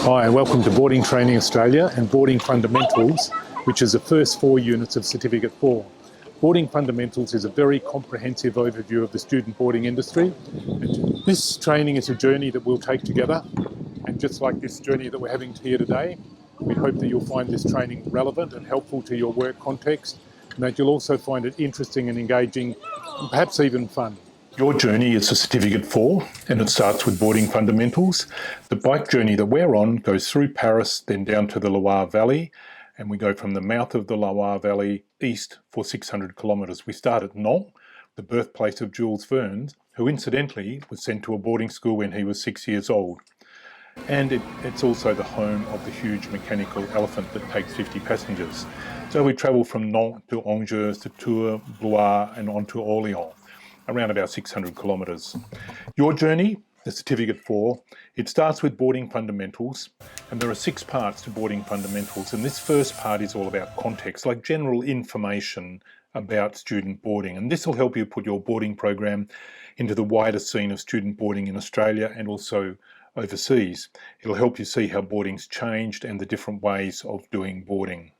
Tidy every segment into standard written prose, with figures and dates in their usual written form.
Hi, and welcome to Boarding Training Australia and Boarding Fundamentals, which is the first 4 units of Certificate 4. Boarding Fundamentals is a very comprehensive overview of the student boarding industry. This training is a journey that we'll take together, and just like this journey that we're having here today, we hope that you'll find this training relevant and helpful to your work context, and that you'll also find it interesting and engaging, and perhaps even fun. Your journey is a Certificate 4, and it starts with Boarding Fundamentals. The bike journey that we're on goes through Paris, then down to the Loire Valley, and we go from the mouth of the Loire Valley east for 600 kilometres. We start at Nantes, the birthplace of Jules Verne, who incidentally was sent to a boarding school when he was 6 years old. And it's also the home of the huge mechanical elephant that takes 50 passengers. So we travel from Nantes to Angers to Tours, Blois, and on to Orléans, around about 600 kilometres. Your journey, the Certificate 4, it starts with Boarding Fundamentals, and there are 6 parts to Boarding Fundamentals, and this first part is all about context, like general information about student boarding, and this will help you put your boarding program into the wider scene of student boarding in Australia and also overseas. It'll help you see how boarding's changed and the different ways of doing boarding.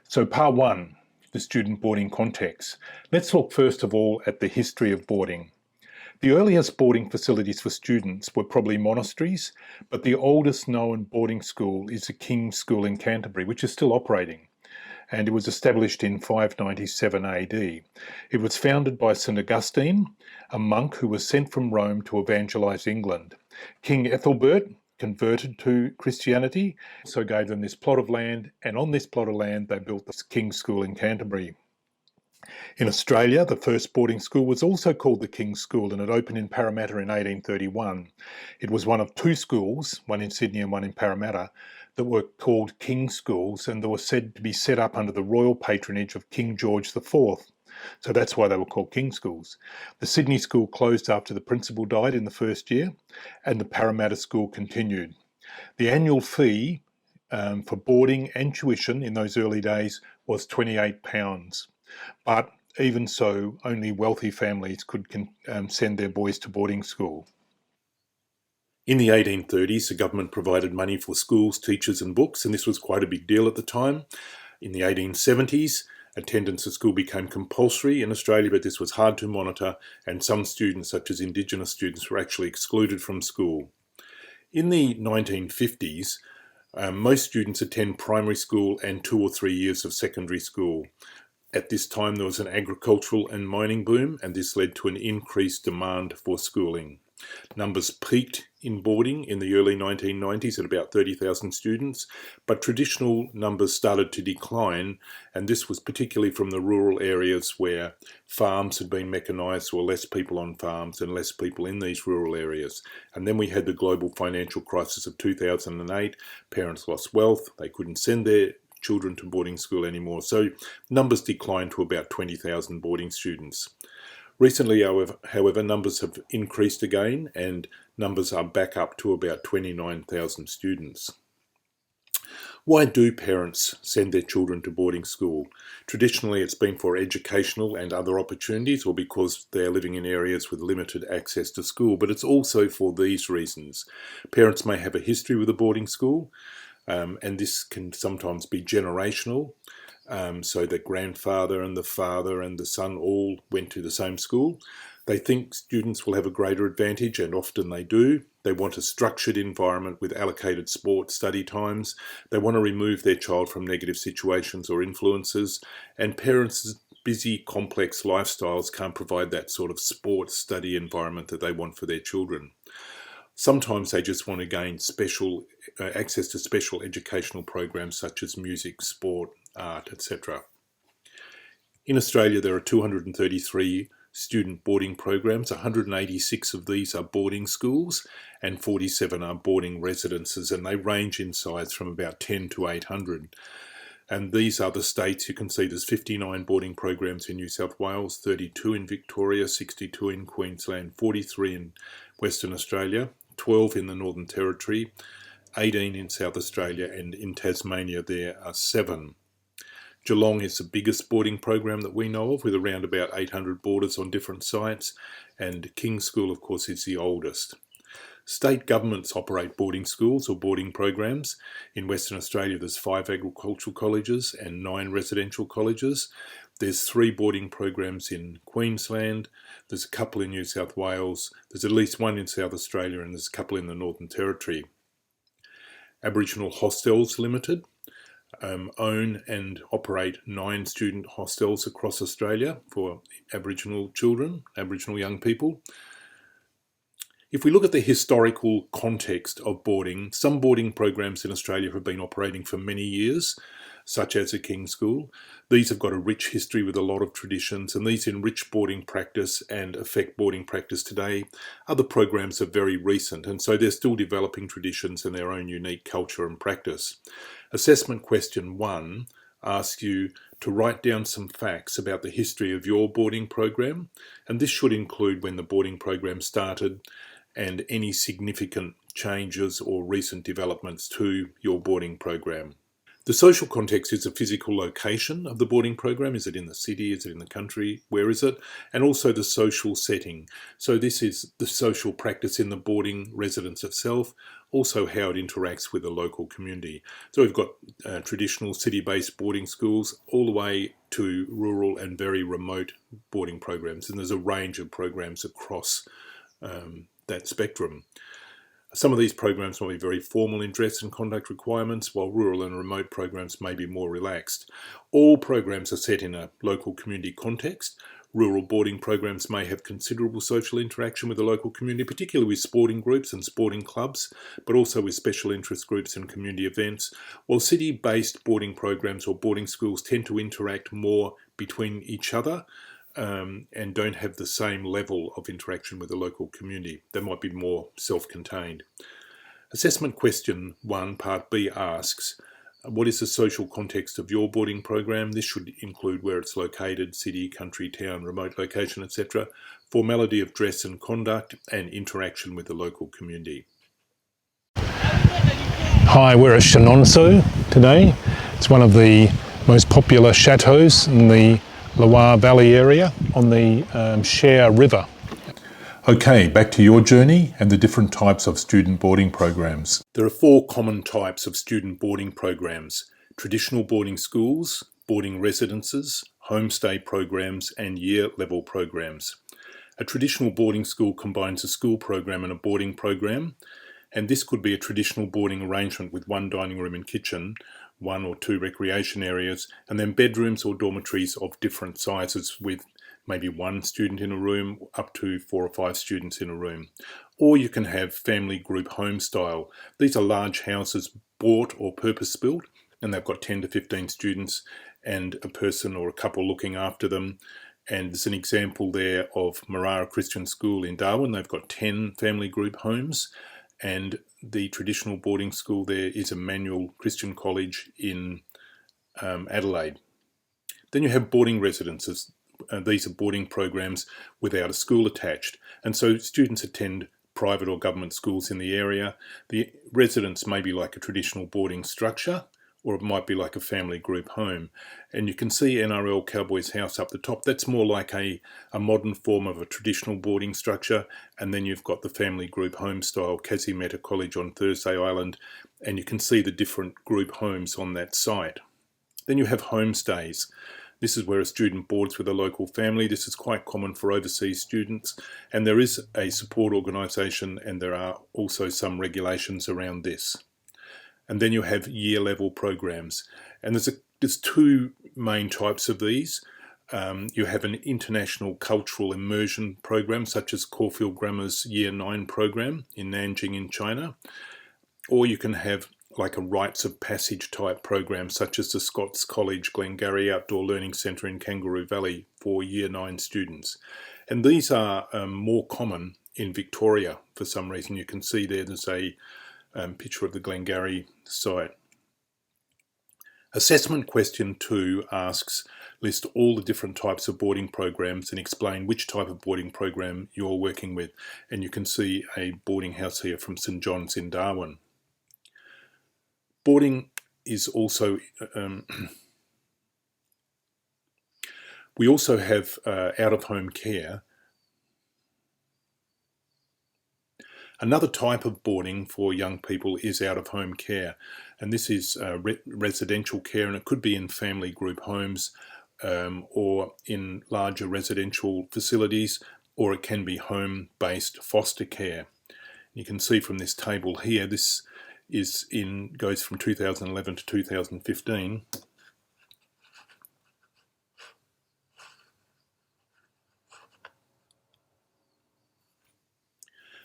So part 1, the student boarding context. Let's look first of all at the history of boarding. The earliest boarding facilities for students were probably monasteries, but the oldest known boarding school is the King's School in Canterbury, which is still operating, and it was established in 597 AD. It was founded by St. Augustine, a monk who was sent from Rome to evangelize England. King Ethelbert converted to Christianity, so gave them this plot of land, and on this plot of land they built the King's School in Canterbury. In Australia, the first boarding school was also called the King's School, and it opened in Parramatta in 1831. It was one of 2 schools, one in Sydney and one in Parramatta, that were called King's Schools, and they were said to be set up under the royal patronage of King George IV. So that's why they were called King's Schools. The Sydney school closed after the principal died in the first year, and the Parramatta school continued. The annual fee for boarding and tuition in those early days was £28. But even so, only wealthy families could send their boys to boarding school. In the 1830s, the government provided money for schools, teachers and books, and this was quite a big deal at the time. In the 1870s, attendance at school became compulsory in Australia, but this was hard to monitor, and some students, such as Indigenous students, were actually excluded from school. In the 1950s, most students attend primary school and 2 or 3 years of secondary school. At this time, there was an agricultural and mining boom, and this led to an increased demand for schooling. Numbers peaked in boarding in the early 1990s at about 30,000 students, but traditional numbers started to decline, and this was particularly from the rural areas where farms had been mechanised, or less people on farms and less people in these rural areas. And then we had the global financial crisis of 2008. Parents lost wealth, they couldn't send their children to boarding school anymore, so numbers declined to about 20,000 boarding students. Recently, however, numbers have increased again, and numbers are back up to about 29,000 students. Why do parents send their children to boarding school? Traditionally, it's been for educational and other opportunities, or because they're living in areas with limited access to school, but it's also for these reasons. Parents may have a history with a boarding school, and this can sometimes be generational. So the grandfather and the father and the son all went to the same school. They think students will have a greater advantage, and often they do. They want a structured environment with allocated sport study times. They want to remove their child from negative situations or influences, and parents' busy, complex lifestyles can't provide that sort of sport study environment that they want for their children. Sometimes they just want to gain access to special educational programs such as music, sport, art, etc. In Australia, there are 233 student boarding programs. 186 of these are boarding schools and 47 are boarding residences, and they range in size from about 10 to 800. And these are the states. You can see there's 59 boarding programs in New South Wales, 32 in Victoria, 62 in Queensland, 43 in Western Australia, 12 in the Northern Territory, 18 in South Australia, and in Tasmania there are 7. Geelong is the biggest boarding program that we know of, with around about 800 boarders on different sites, and King's School, of course, is the oldest. State governments operate boarding schools or boarding programs. In Western Australia, there's 5 agricultural colleges and 9 residential colleges. There's 3 boarding programs in Queensland. There's a couple in New South Wales. There's at least 1 in South Australia, and there's a couple in the Northern Territory. Aboriginal Hostels Limited own and operate 9 student hostels across Australia for Aboriginal children, Aboriginal young people. If we look at the historical context of boarding, some boarding programs in Australia have been operating for many years, such as a King School. These have got a rich history with a lot of traditions, and these enrich boarding practice and affect boarding practice today. Other programs are very recent, and so they're still developing traditions and their own unique culture and practice. Assessment question 1 asks you to write down some facts about the history of your boarding program, and this should include when the boarding program started and any significant changes or recent developments to your boarding program. The social context is the physical location of the boarding program. Is it in the city? Is it in the country? Where is it? And also the social setting. So this is the social practice in the boarding residence itself, also how it interacts with the local community. So we've got traditional city-based boarding schools all the way to rural and very remote boarding programs. And there's a range of programs across that spectrum. Some of these programs will be very formal in dress and conduct requirements, while rural and remote programs may be more relaxed. All programs are set in a local community context. Rural boarding programs may have considerable social interaction with the local community, particularly with sporting groups and sporting clubs, but also with special interest groups and community events, while city-based boarding programs or boarding schools tend to interact more between each other and don't have the same level of interaction with the local community. They might be more self-contained. Assessment question 1, part B asks, what is the social context of your boarding program? This should include where it's located, city, country, town, remote location, etc. Formality of dress and conduct, and interaction with the local community. Hi, we're at Chenonceau today. It's one of the most popular chateaus in the Loire Valley area on the Cher River. Okay, back to your journey and the different types of student boarding programs. There are 4 common types of student boarding programs: traditional boarding schools, boarding residences, homestay programs, and year-level programs. A traditional boarding school combines a school program and a boarding program, and this could be a traditional boarding arrangement with 1 dining room and kitchen, 1 or 2 recreation areas, and then bedrooms or dormitories of different sizes with maybe 1 student in a room up to 4 or 5 students in a room. Or you can have family group home style. These are large houses bought or purpose-built, and they've got 10 to 15 students and a person or a couple looking after them. And there's an example there of Marara Christian School in Darwin. They've got 10 family group homes, and the traditional boarding school there is Emmanuel Christian College in Adelaide. Then you have boarding residences. These are boarding programs without a school attached, and so students attend private or government schools in the area. The residence may be like a traditional boarding structure, or it might be like a family group home. And you can see NRL Cowboys House up the top. That's more like a modern form of a traditional boarding structure. And then you've got the family group home style, Casimeta College on Thursday Island, and you can see the different group homes on that site. Then you have homestays. This is where a student boards with a local family. This is quite common for overseas students, and there is a support organisation, and there are also some regulations around this. And then you have year-level programs, and there's 2 main types of these. You have an international cultural immersion program, such as Caulfield Grammar's Year 9 program in Nanjing in China, or you can have like a rites of passage type program, such as the Scots College Glengarry Outdoor Learning Centre in Kangaroo Valley for Year 9 students. And these are more common in Victoria for some reason. You can see there's a picture of the Glengarry site. Assessment question 2 asks, list all the different types of boarding programs and explain which type of boarding program you're working with. And you can see a boarding house here from St John's in Darwin. Boarding is also, we also have out-of-home care. Another type of boarding for young people is out-of-home care, and this is residential care, and it could be in family group homes or in larger residential facilities, or it can be home-based foster care. You can see from this table here, this goes from 2011 to 2015.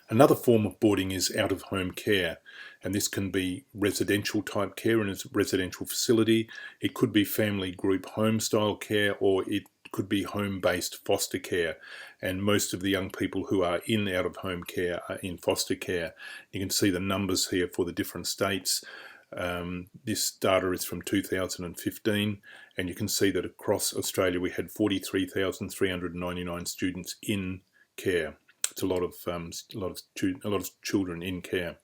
Another form of boarding is out-of-home care, and this can be residential type care in a residential facility. It could be family group home style care, or it could be home-based foster care. And most of the young people who are in out-of-home care are in foster care. You can see the numbers here for the different states. This data is from 2015, and you can see that across Australia we had 43,399 students in care. It's a lot of children in care.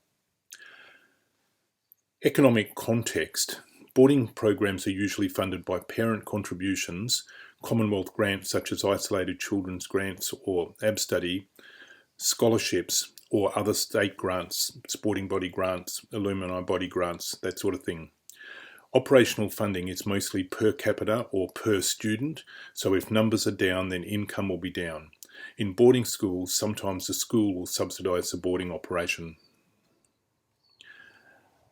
Economic context. Boarding programs are usually funded by parent contributions, Commonwealth grants such as Isolated Children's Grants or ABStudy, scholarships or other state grants, sporting body grants, alumni body grants, that sort of thing. Operational funding is mostly per capita or per student, so if numbers are down, then income will be down. In boarding schools, sometimes the school will subsidise the boarding operation.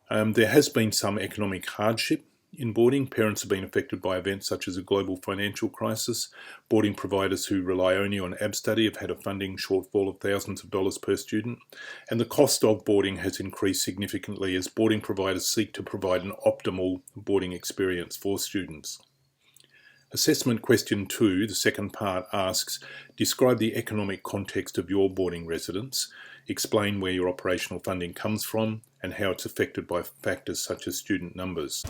There has been some economic hardship in boarding. Parents have been affected by events such as a global financial crisis. Boarding providers who rely only on ABStudy have had a funding shortfall of thousands of dollars per student. And the cost of boarding has increased significantly as boarding providers seek to provide an optimal boarding experience for students. Assessment question 2, the second part, asks, describe the economic context of your boarding residence, explain where your operational funding comes from and how it's affected by factors such as student numbers.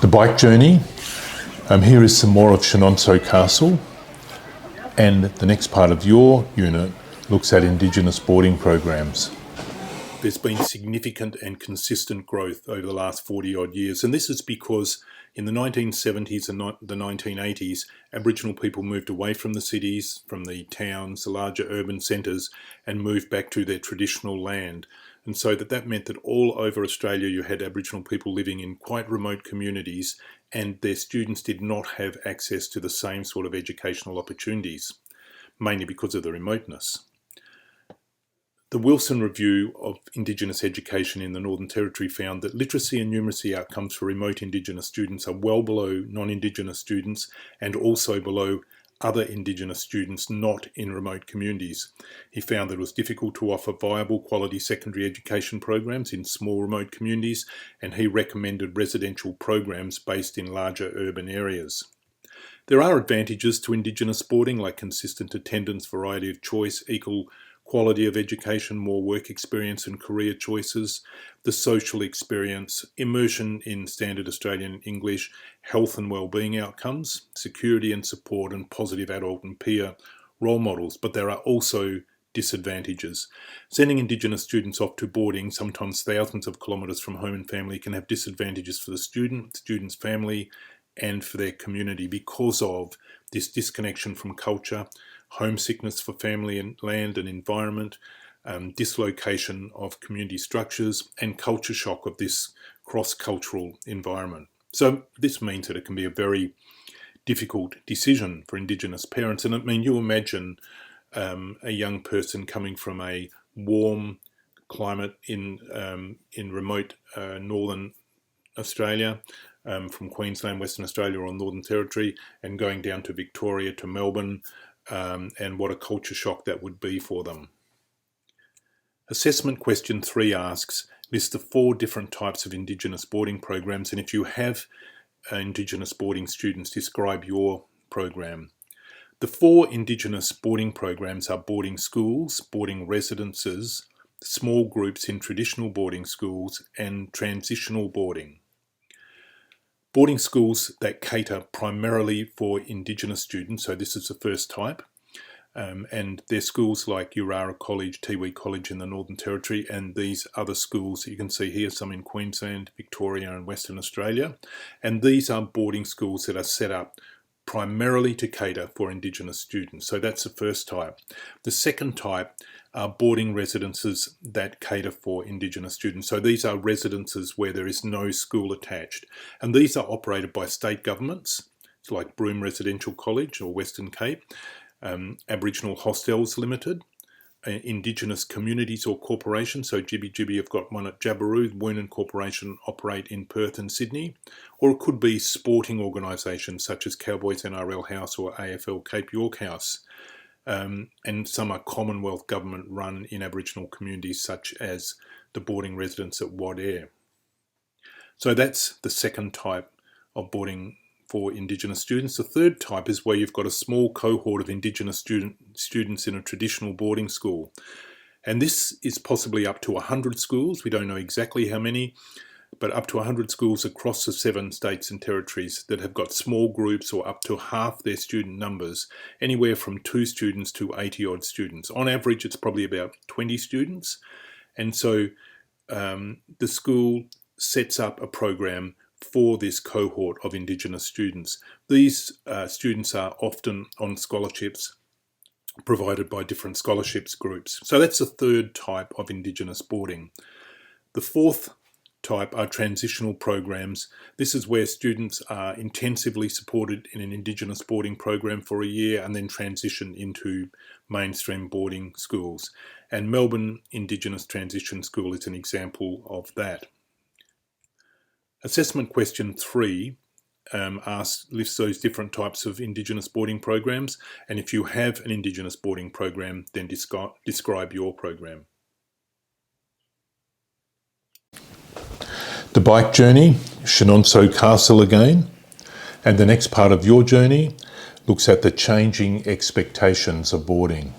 The bike journey. Here is some more of Chenonceau Castle, and the next part of your unit looks at Indigenous boarding programs. There's been significant and consistent growth over the last 40 odd years, and this is because in the 1970s and the 1980s, Aboriginal people moved away from the cities, from the towns, the larger urban centres, and moved back to their traditional land. And so that meant that all over Australia you had Aboriginal people living in quite remote communities, and their students did not have access to the same sort of educational opportunities, mainly because of the remoteness. The Wilson Review of Indigenous Education in the Northern Territory found that literacy and numeracy outcomes for remote Indigenous students are well below non-Indigenous students and also below other Indigenous students not in remote communities. He found that it was difficult to offer viable quality secondary education programs in small remote communities, and he recommended residential programs based in larger urban areas. There are advantages to Indigenous boarding, like consistent attendance, variety of choice, equal quality of education, more work experience and career choices, the social experience, immersion in standard Australian English, health and wellbeing outcomes, security and support, and positive adult and peer role models. But there are also disadvantages. Sending Indigenous students off to boarding, sometimes thousands of kilometres from home and family, can have disadvantages for the student's family, and for their community because of this disconnection from culture, homesickness for family and land and environment, dislocation of community structures, and culture shock of this cross-cultural environment. So this means that it can be a very difficult decision for Indigenous parents. And I mean, you imagine a young person coming from a warm climate in remote northern Australia, from Queensland, Western Australia or Northern Territory, and going down to Victoria, to Melbourne, and what a culture shock that would be for them. Assessment question 3 asks, list the 4 different types of Indigenous boarding programs, and if you have Indigenous boarding students, describe your program. The 4 Indigenous boarding programs are boarding schools, boarding residences, small groups in traditional boarding schools, and transitional boarding. Boarding schools that cater primarily for Indigenous students, so this is the first type, and they're schools like Urara College, Tiwi College in the Northern Territory, and these other schools you can see here, some in Queensland, Victoria and Western Australia, and these are boarding schools that are set up primarily to cater for Indigenous students. So that's the first type. The second type are boarding residences that cater for Indigenous students. So these are residences where there is no school attached. And these are operated by state governments, like Broome Residential College or Western Cape, Aboriginal Hostels Limited, Indigenous communities or corporations. So Jibby Jibby have got one at Jabiru, Woonan Corporation operate in Perth and Sydney. Or it could be sporting organisations such as Cowboys NRL House or AFL Cape York House. And some are Commonwealth government run in Aboriginal communities such as the boarding residence at Wad Air. So that's the second type of boarding for Indigenous students. The third type is where you've got a small cohort of Indigenous students in a traditional boarding school. And this is possibly up to 100 schools. We don't know exactly how many, but up to 100 schools across the 7 states and territories that have got small groups or up to half their student numbers, anywhere from 2 students to 80 odd students. On average, it's probably about 20 students. And so the school sets up a program for this cohort of Indigenous students. These students are often on scholarships provided by different scholarships groups. So that's the third type of Indigenous boarding. The fourth type are transitional programs. This is where students are intensively supported in an Indigenous boarding program for a year and then transition into mainstream boarding schools. And Melbourne Indigenous Transition School is an example of that. Assessment question 3 lists those different types of Indigenous boarding programs, and if you have an Indigenous boarding program, then describe your program. The bike journey, Chenonceau Castle again, and the next part of your journey looks at the changing expectations of boarding.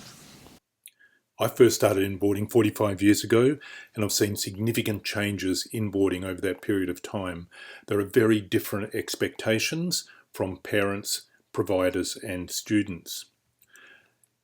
I first started in boarding 45 years ago, and I've seen significant changes in boarding over that period of time. There are very different expectations from parents, providers, and students.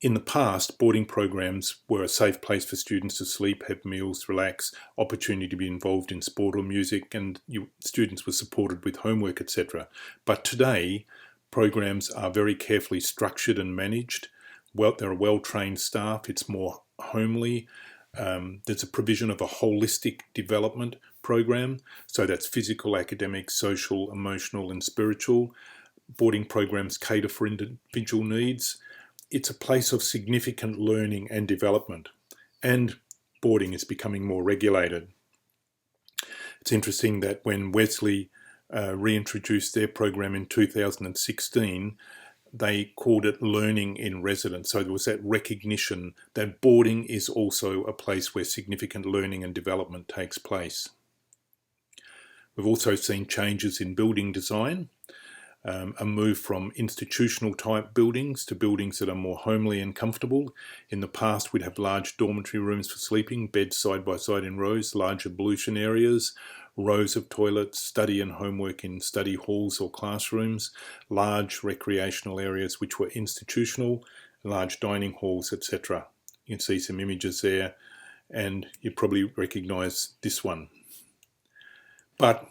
In the past, boarding programs were a safe place for students to sleep, have meals, relax, opportunity to be involved in sport or music, and students were supported with homework, etc. But today, programs are very carefully structured and managed. There are well-trained staff, it's more homely. There's a provision of a holistic development program, so that's physical, academic, social, emotional, and spiritual. Boarding programs cater for individual needs. It's a place of significant learning and development, and boarding is becoming more regulated. It's interesting that when Wesley reintroduced their program in 2016, they called it learning in residence. So there was that recognition that boarding is also a place where significant learning and development takes place. We've also seen changes in building design, a move from institutional type buildings to buildings that are more homely and comfortable. In the past, we'd have large dormitory rooms for sleeping, beds side by side in rows, large ablution areas, rows of toilets, study and homework in study halls or classrooms, large recreational areas which were institutional, large dining halls, etc. You can see some images there, and you probably recognise this one. But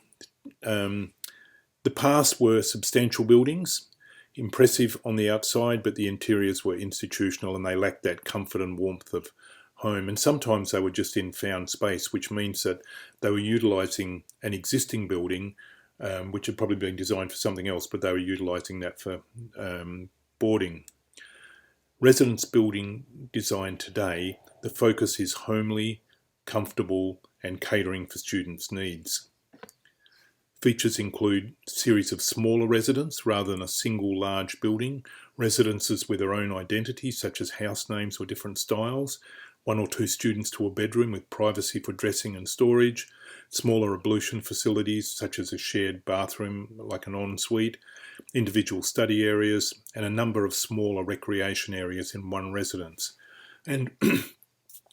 the past were substantial buildings, impressive on the outside, but the interiors were institutional and they lacked that comfort and warmth of home. And sometimes they were just in found space, which means that they were utilising an existing building, which had probably been designed for something else, but they were utilising that for boarding. Residence building design today, the focus is homely, comfortable, and catering for students' needs. Features include a series of smaller residences rather than a single large building, residences with their own identity such as house names or different styles, 1 or 2 students to a bedroom with privacy for dressing and storage, smaller ablution facilities such as a shared bathroom like an ensuite, individual study areas, and a number of smaller recreation areas in one residence, and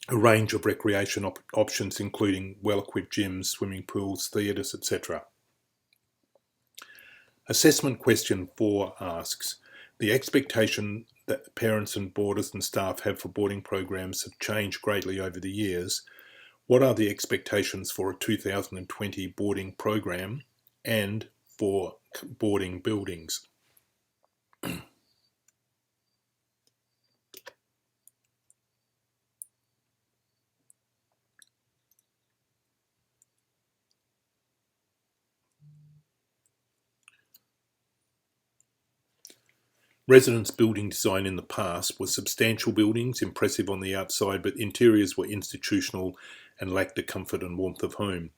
a range of recreation options including well-equipped gyms, swimming pools, theatres, etc. Assessment question 4 asks, the expectation that parents and boarders and staff have for boarding programs have changed greatly over the years. What are the expectations for a 2020 boarding program and for boarding buildings? Residence building design in the past was substantial buildings, impressive on the outside, but interiors were institutional and lacked the comfort and warmth of home.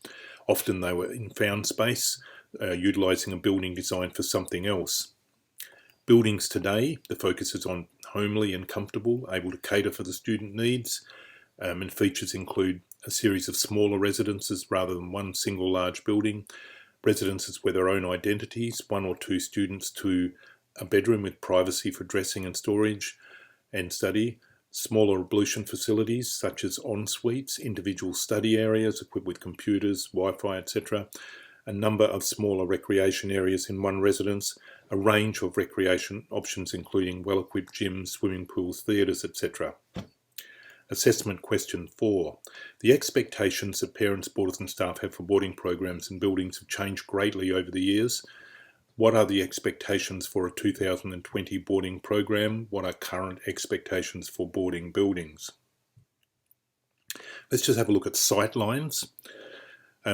Often they were in found space, utilising a building design for something else. Buildings today, the focus is on homely and comfortable, able to cater for the student needs, and features include a series of smaller residences rather than one single large building, residences with their own identities, 1 or 2 students to a bedroom with privacy for dressing and storage and study, smaller ablution facilities such as en-suites, individual study areas equipped with computers, Wi-Fi, etc., a number of smaller recreation areas in one residence, a range of recreation options including well-equipped gyms, swimming pools, theatres, etc. Assessment question 4. The expectations that parents, boarders and staff have for boarding programs and buildings have changed greatly over the years. What are the expectations for a 2020 boarding program? What are current expectations for boarding buildings? Let's just have a look at sight lines.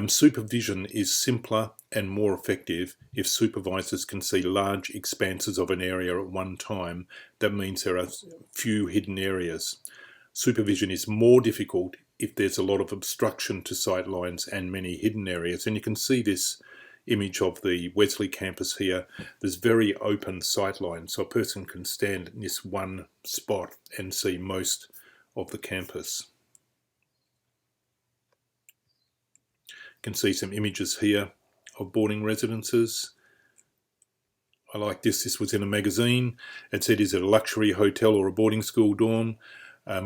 Supervision is simpler and more effective if supervisors can see large expanses of an area at one time. That means there are few hidden areas. Supervision is more difficult if there's a lot of obstruction to sight lines and many hidden areas. And you can see this image of the Wesley campus here. There's very open sight lines, so a person can stand in this one spot and see most of the campus. You can see some images here of boarding residences. I like this. This was in a magazine. It said, is it a luxury hotel or a boarding school dorm?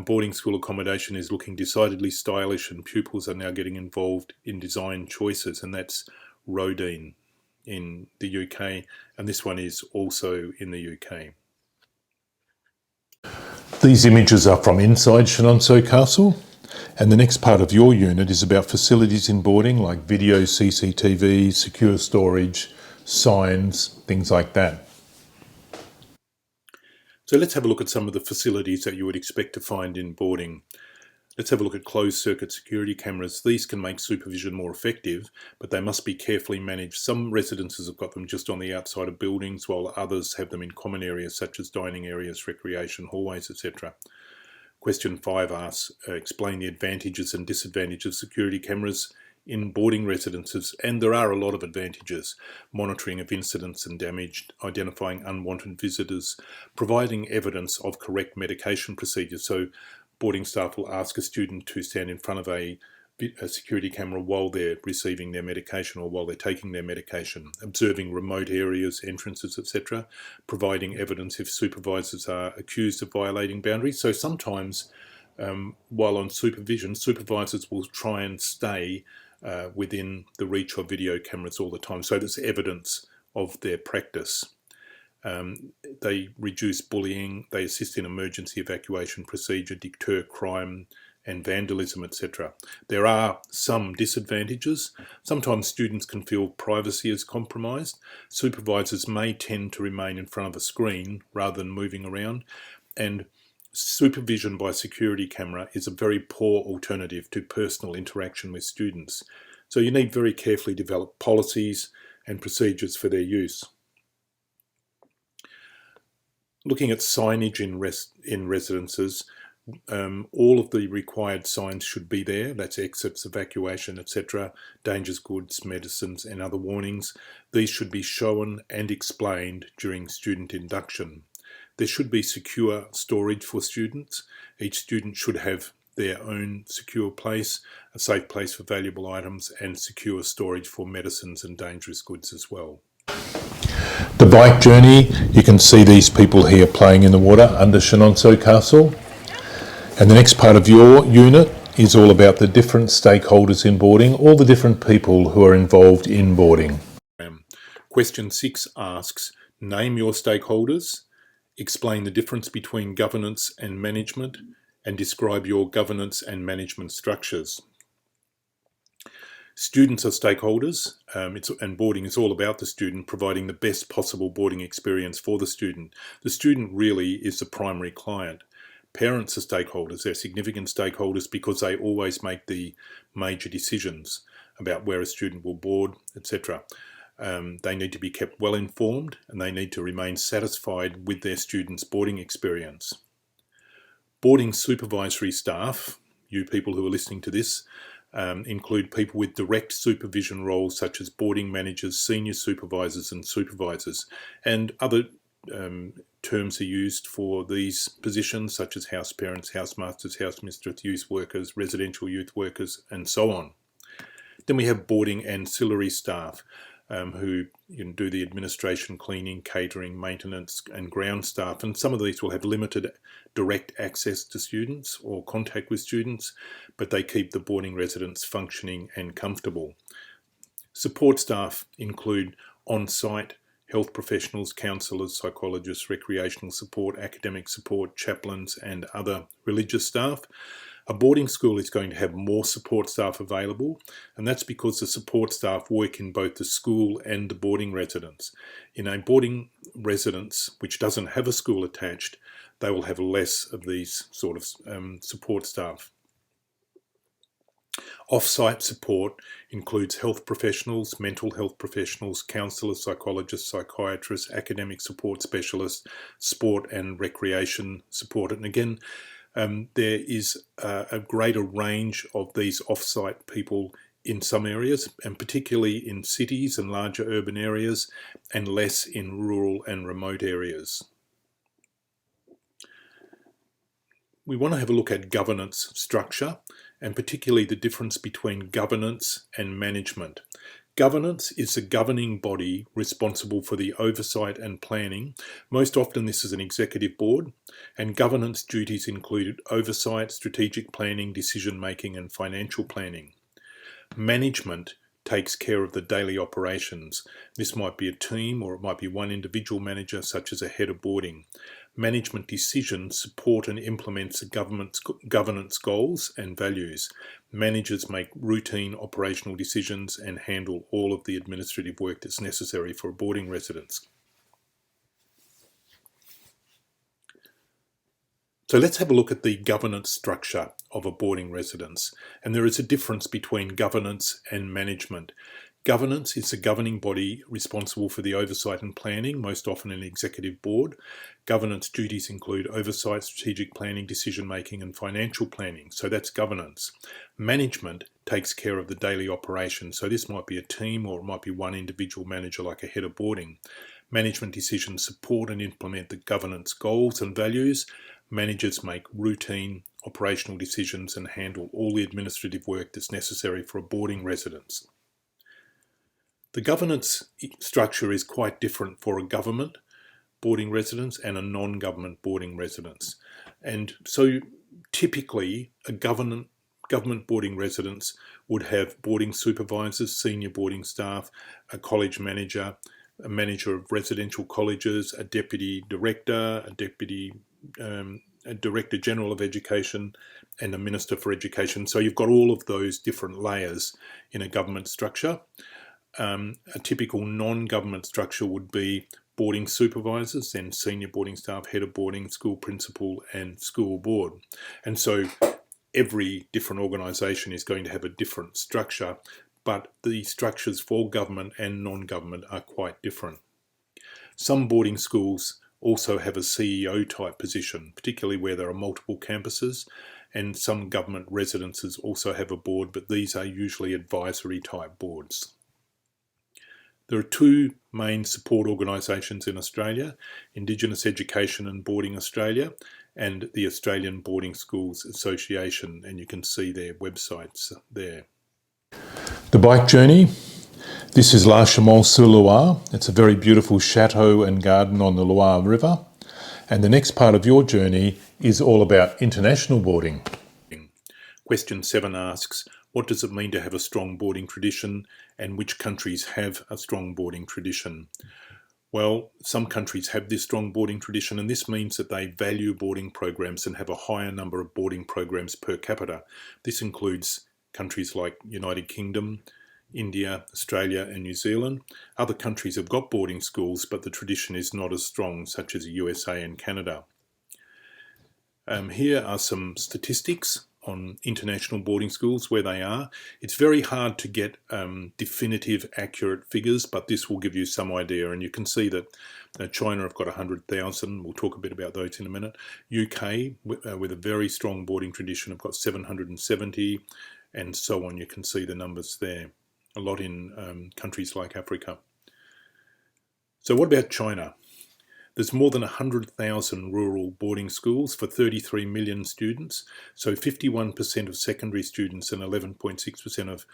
Boarding school accommodation is looking decidedly stylish and pupils are now getting involved in design choices, and that's Rodine in the UK, and this one is also in the UK. These images are from inside Chenonceau Castle, and the next part of your unit is about facilities in boarding like video, CCTV, secure storage, signs, things like that. So let's have a look at some of the facilities that you would expect to find in boarding. Let's have a look at closed circuit security cameras. These can make supervision more effective, but they must be carefully managed. Some residences have got them just on the outside of buildings, while others have them in common areas such as dining areas, recreation, hallways, etc. Question 5 asks, explain the advantages and disadvantages of security cameras in boarding residences, and there are a lot of advantages. Monitoring of incidents and damage, identifying unwanted visitors, providing evidence of correct medication procedures. So boarding staff will ask a student to stand in front of a security camera while they're receiving their medication or while they're taking their medication, observing remote areas, entrances, etc., providing evidence if supervisors are accused of violating boundaries. So sometimes while on supervision, supervisors will try and stay within the reach of video cameras all the time. So there's evidence of their practice. They reduce bullying, they assist in emergency evacuation procedure, deter crime and vandalism, etc. There are some disadvantages. Sometimes students can feel privacy is compromised. Supervisors may tend to remain in front of a screen rather than moving around, and supervision by security camera is a very poor alternative to personal interaction with students. So you need very carefully developed policies and procedures for their use. Looking at signage in residences, all of the required signs should be there. That's exits, evacuation, etc., dangerous goods, medicines and other warnings. These should be shown and explained during student induction. There should be secure storage for students. Each student should have their own secure place, a safe place for valuable items, and secure storage for medicines and dangerous goods as well. The bike journey, you can see these people here playing in the water under Chenonceau Castle. And the next part of your unit is all about the different stakeholders in boarding, all the different people who are involved in boarding. Question 6 asks, name your stakeholders, explain the difference between governance and management, and describe your governance and management structures. Students are stakeholders, and boarding is all about the student providing the best possible boarding experience for the student. The student really is the primary client. Parents are stakeholders. They're significant stakeholders because they always make the major decisions about where a student will board, etc. They need to be kept well informed, and they need to remain satisfied with their students' boarding experience. Boarding supervisory staff, you people who are listening to this, include people with direct supervision roles such as boarding managers, senior supervisors and supervisors, and other terms are used for these positions such as house parents, housemasters, housemistress, youth workers, residential youth workers, and so on. Then we have boarding ancillary staff who do the administration, cleaning, catering, maintenance and ground staff, and some of these will have limited direct access to students or contact with students, but they keep the boarding residents functioning and comfortable. Support staff include on-site health professionals, counsellors, psychologists, recreational support, academic support, chaplains and other religious staff. A boarding school is going to have more support staff available, and that's because the support staff work in both the school and the boarding residence. In a boarding residence which doesn't have a school attached, they will have less of these sort of support staff. Off-site support includes health professionals, mental health professionals, counsellors, psychologists, psychiatrists, academic support specialists, sport and recreation support. And again, there is a greater range of these off-site people in some areas, and particularly in cities and larger urban areas, and less in rural and remote areas. We want to have a look at governance structure, and particularly the difference between governance and management. Governance is the governing body responsible for the oversight and planning. Most often this is an executive board, and governance duties include oversight, strategic planning, decision making and financial planning. Management takes care of the daily operations. This might be a team or it might be one individual manager such as a head of boarding. Management decisions support and implement the governance goals and values. Managers make routine operational decisions and handle all of the administrative work that's necessary for a boarding residence. So let's have a look at the governance structure of a boarding residence. And there is a difference between governance and management. Governance is the governing body responsible for the oversight and planning, most often an executive board. Governance duties include oversight, strategic planning, decision making and financial planning. So that's governance. Management takes care of the daily operations. So this might be a team or it might be one individual manager like a head of boarding. Management decisions support and implement the governance goals and values. Managers make routine operational decisions and handle all the administrative work that's necessary for a boarding residence. The governance structure is quite different for a government boarding residence and a non-government boarding residence. And so typically a government boarding residence would have boarding supervisors, senior boarding staff, a college manager, a manager of residential colleges, a deputy director, a director general of education and a minister for education. So you've got all of those different layers in a government structure. A typical non-government structure would be boarding supervisors, then senior boarding staff, head of boarding, school principal and school board. And so every different organisation is going to have a different structure, but the structures for government and non-government are quite different. Some boarding schools also have a CEO type position, particularly where there are multiple campuses, and some government residences also have a board, but these are usually advisory type boards. There are two main support organisations in Australia, Indigenous Education and Boarding Australia and the Australian Boarding Schools Association, and you can see their websites there. The bike journey. This is La Chemins-sur-Loire. It's a very beautiful chateau and garden on the Loire River. And the next part of your journey is all about international boarding. Question 7 asks, what does it mean to have a strong boarding tradition and which countries have a strong boarding tradition? Well, some countries have this strong boarding tradition, and this means that they value boarding programs and have a higher number of boarding programs per capita. This includes countries like United Kingdom, India, Australia and New Zealand. Other countries have got boarding schools, but the tradition is not as strong, such as the USA and Canada. Here are some statistics on international boarding schools, where they are. It's very hard to get definitive, accurate figures, but this will give you some idea. And you can see that China have got 100,000. We'll talk a bit about those in a minute. UK, with a very strong boarding tradition, have got 770, and so on. You can see the numbers there. A lot in countries like Africa. So what about China? There's more than 100,000 rural boarding schools for 33 million students. So 51% of secondary students and 11.6% of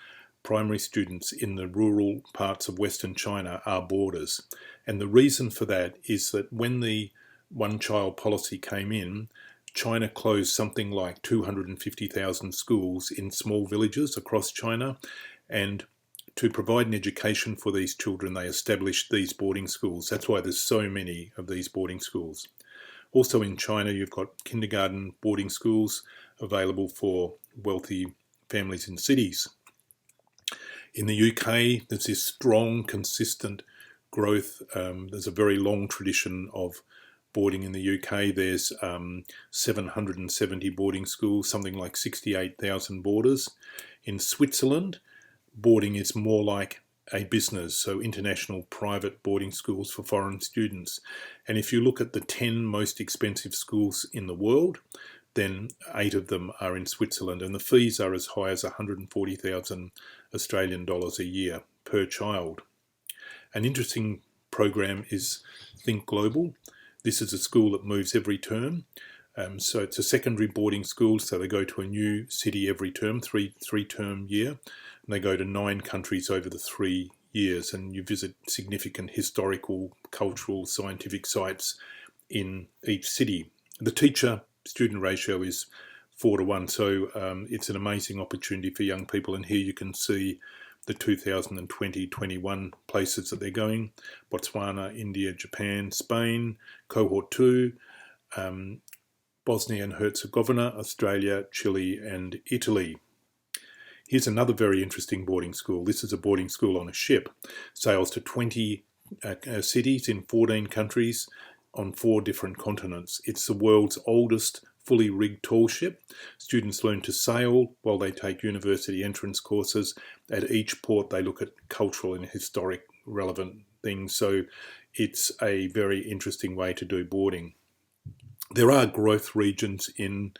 primary students in the rural parts of Western China are boarders. And the reason for that is that when the one-child policy came in, China closed something like 250,000 schools in small villages across China, and to provide an education for these children, they established these boarding schools. That's why there's so many of these boarding schools. Also in China, you've got kindergarten boarding schools available for wealthy families in cities. In the UK, there's this strong, consistent growth. There's a very long tradition of boarding in the UK. There's 770 boarding schools, something like 68,000 boarders. In Switzerland, boarding is more like a business, so international private boarding schools for foreign students. And if you look at the 10 most expensive schools in the world, then 8 of them are in Switzerland, and the fees are as high as 140,000 Australian dollars a year per child. An interesting program is Think Global. This is a school that moves every term. So it's a secondary boarding school, so they go to a new city every term, three-term year, and they go to 9 countries over the 3 years, and you visit significant historical, cultural, scientific sites in each city. The teacher-student ratio is 4:1, so it's an amazing opportunity for young people, and here you can see the 2020-21 places that they're going: Botswana, India, Japan, Spain, Cohort 2, Bosnia and Herzegovina, Australia, Chile and Italy. Here's another very interesting boarding school. This is a boarding school on a ship. Sails to 20 cities in 14 countries on 4 different continents. It's the world's oldest fully rigged tall ship. Students learn to sail while they take university entrance courses. At each port they look at cultural and historic relevant things. So it's a very interesting way to do boarding. There are growth regions in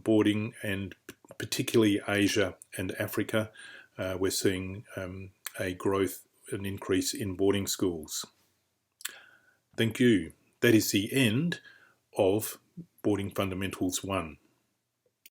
boarding, and particularly Asia and Africa. We're seeing a growth, an increase in boarding schools. Thank you. That is the end of Boarding Fundamentals 1.